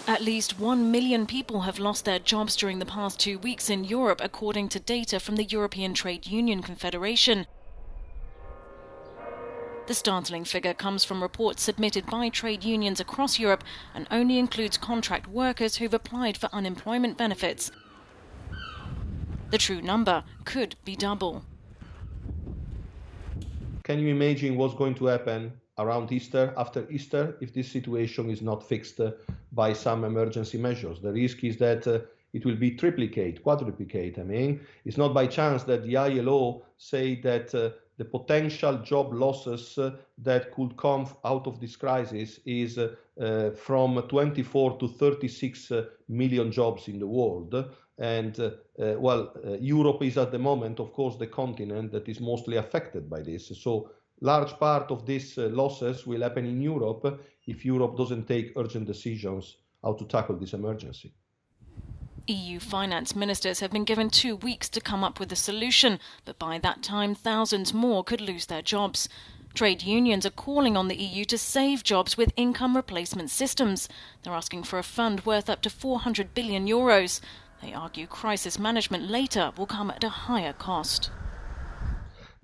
At least 1 million people have lost their jobs during the past 2 weeks in Europe, according to data from the European Trade Union Confederation. The startling figure comes from reports submitted by trade unions across Europe and only includes contract workers who've applied for unemployment benefits. The true number could be double. Can you imagine what's going to happen around Easter, after Easter, if this situation is not fixed by some emergency measures? The risk is that it will be quadruplicate. I mean, it's not by chance that the ILO say that the potential job losses that could come out of this crisis is from 24 to 36 million jobs in the world. And Europe is at the moment, of course, the continent that is mostly affected by this. So large part of these losses will happen in Europe if Europe doesn't take urgent decisions how to tackle this emergency. EU finance ministers have been given 2 weeks to come up with a solution, but by that time thousands more could lose their jobs. Trade unions are calling on the EU to save jobs with income replacement systems. They're asking for a fund worth up to €400 billion. They argue crisis management later will come at a higher cost.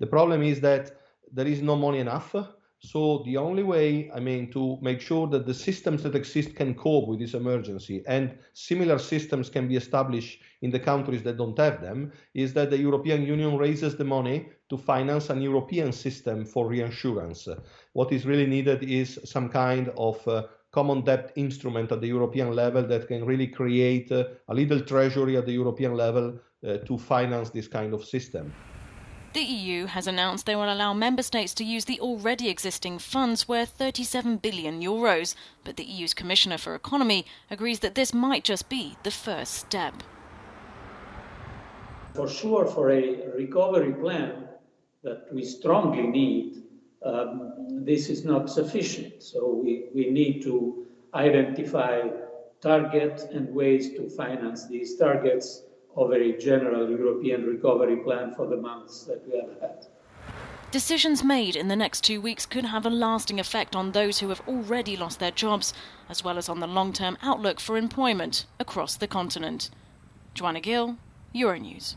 The problem is that there is no money enough. So the only way, to make sure that the systems that exist can cope with this emergency and similar systems can be established in the countries that don't have them, is that the European Union raises the money to finance an European system for reinsurance. What is really needed is some kind of common debt instrument at the European level that can really create a little treasury at the European level to finance this kind of system. The EU has announced they will allow member states to use the already existing funds worth €37 billion, but the EU's Commissioner for Economy agrees that this might just be the first step. For sure, for a recovery plan that we strongly need, this is not sufficient. So we need to identify targets and ways to finance these targets of a general European recovery plan for the months that we have had. Decisions made in the next 2 weeks could have a lasting effect on those who have already lost their jobs, as well as on the long-term outlook for employment across the continent. Joanna Gill, Euronews.